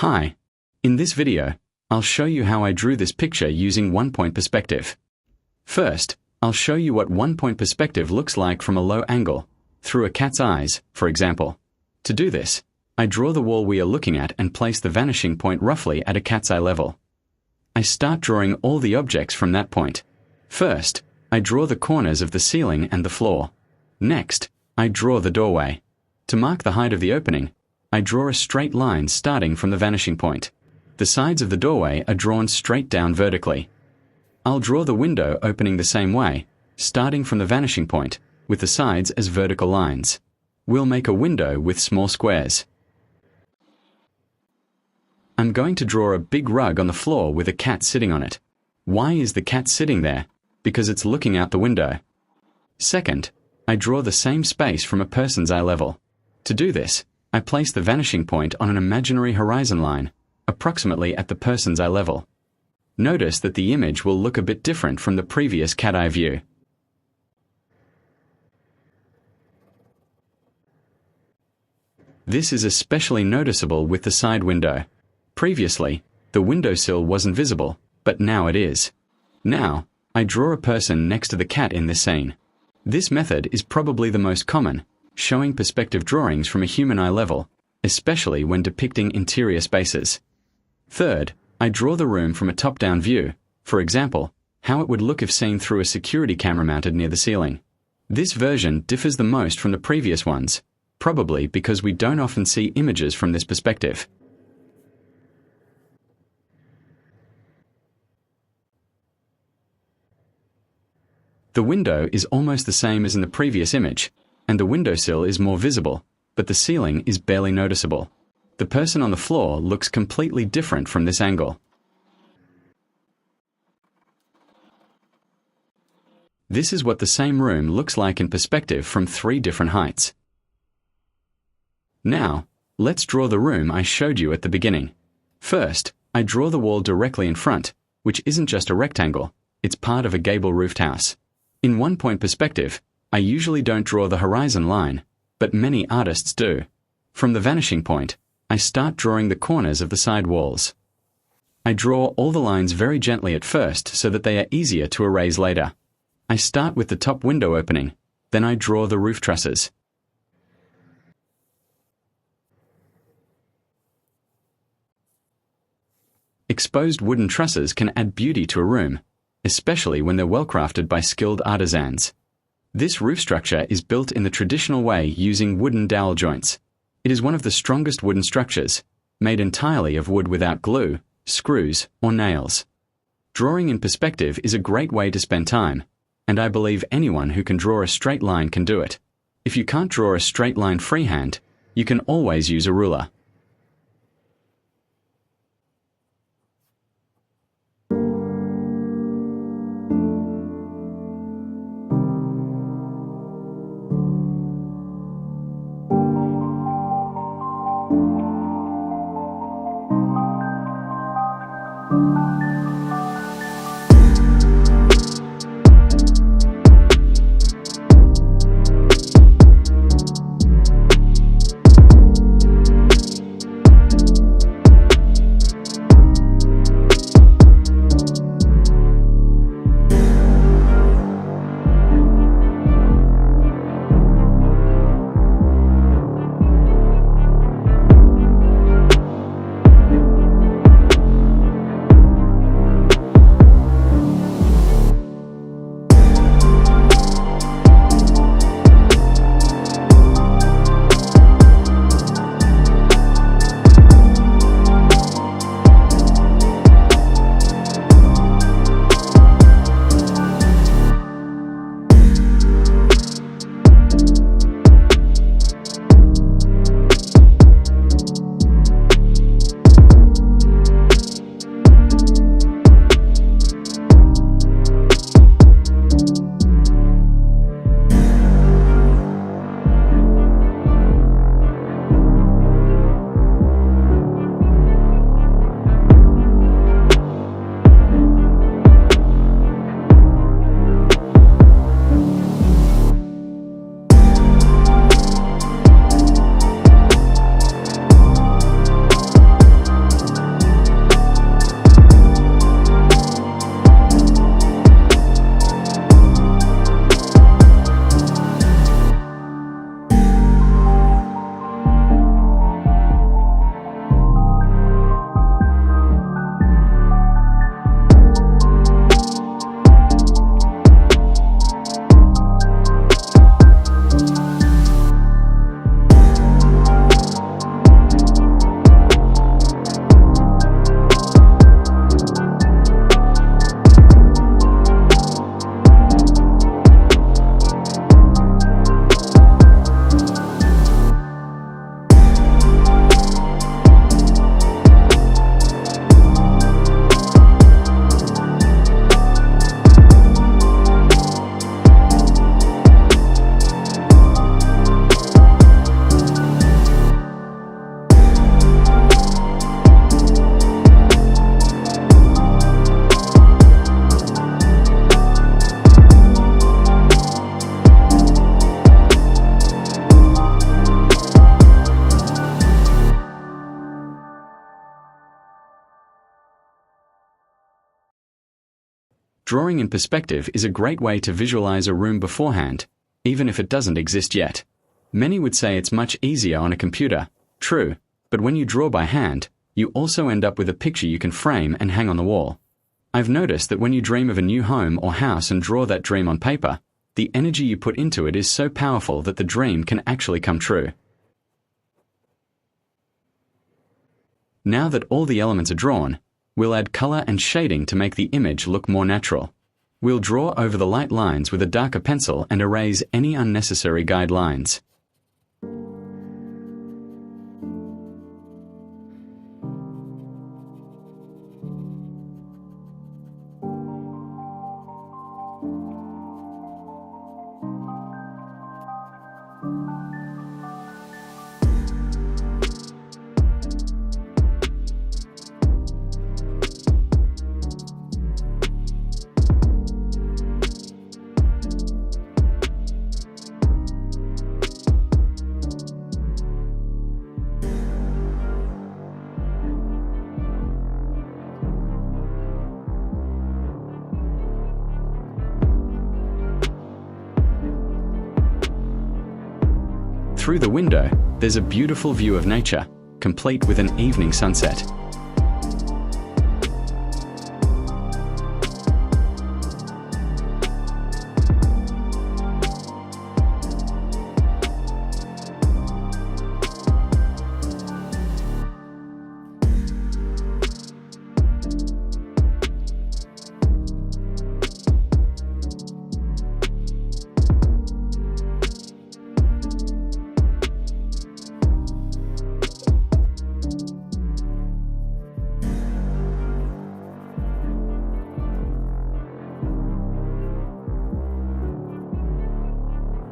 Hi. In this video, I'll show you how I drew this picture using one-point perspective. First, I'll show you what one-point perspective looks like from a low angle, through a cat's eyes, for example. To do this, I draw the wall we are looking at and place the vanishing point roughly at a cat's eye level. I start drawing all the objects from that point. First, I draw the corners of the ceiling and the floor. Next, I draw the doorway. To mark the height of the opening, I draw a straight line starting from the vanishing point. The sides of the doorway are drawn straight down vertically. I'll draw the window opening the same way, starting from the vanishing point, with the sides as vertical lines. We'll make a window with small squares. I'm going to draw a big rug on the floor with a cat sitting on it. Why is the cat sitting there? Because it's looking out the window. Second, I draw the same space from a person's eye level. To do this, I place the vanishing point on an imaginary horizon line, approximately at the person's eye level. Notice that the image will look a bit different from the previous cat eye view. This is especially noticeable with the side window. Previously, the windowsill wasn't visible, but now it is. Now, I draw a person next to the cat in this scene. This method is probably the most common, showing perspective drawings from a human eye level, especially when depicting interior spaces. Third, I draw the room from a top-down view, for example, how it would look if seen through a security camera mounted near the ceiling. This version differs the most from the previous ones, probably because we don't often see images from this perspective. The window is almost the same as in the previous image, and the windowsill is more visible, but the ceiling is barely noticeable. The person on the floor looks completely different from this angle. This is what the same room looks like in perspective from 3 different heights. Now, let's draw the room I showed you at the beginning. First, I draw the wall directly in front, which isn't just a rectangle, it's part of a gable-roofed house. In one-point perspective, I usually don't draw the horizon line, but many artists do. From the vanishing point, I start drawing the corners of the side walls. I draw all the lines very gently at first so that they are easier to erase later. I start with the top window opening, then I draw the roof trusses. Exposed wooden trusses can add beauty to a room, especially when they're well crafted by skilled artisans. This roof structure is built in the traditional way using wooden dowel joints. It is one of the strongest wooden structures, made entirely of wood without glue, screws, or nails. Drawing in perspective is a great way to spend time, and I believe anyone who can draw a straight line can do it. If you can't draw a straight line freehand, you can always use a ruler. Drawing in perspective is a great way to visualize a room beforehand, even if it doesn't exist yet. Many would say it's much easier on a computer. True, but when you draw by hand, you also end up with a picture you can frame and hang on the wall. I've noticed that when you dream of a new home or house and draw that dream on paper, the energy you put into it is so powerful that the dream can actually come true. Now that all the elements are drawn, we'll add color and shading to make the image look more natural. We'll draw over the light lines with a darker pencil and erase any unnecessary guide lines. Through the window, there's a beautiful view of nature, complete with an evening sunset.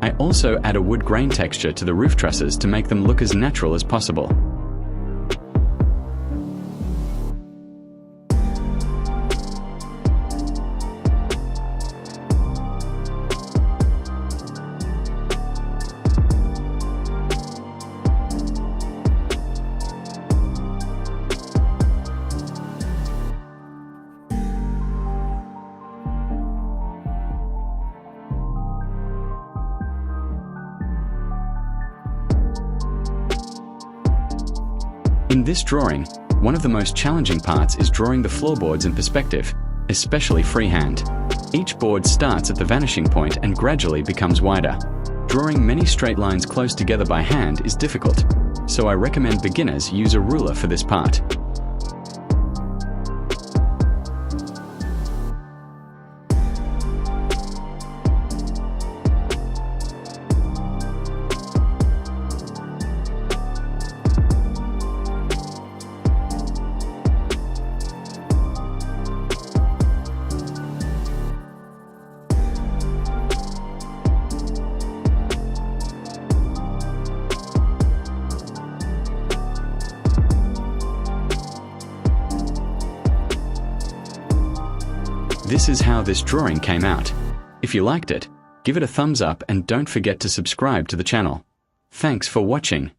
I also add a wood grain texture to the roof trusses to make them look as natural as possible. In this drawing, one of the most challenging parts is drawing the floorboards in perspective, especially freehand. Each board starts at the vanishing point and gradually becomes wider. Drawing many straight lines close together by hand is difficult, so I recommend beginners use a ruler for this part. This is how this drawing came out. If you liked it, give it a thumbs up and don't forget to subscribe to the channel. Thanks for watching.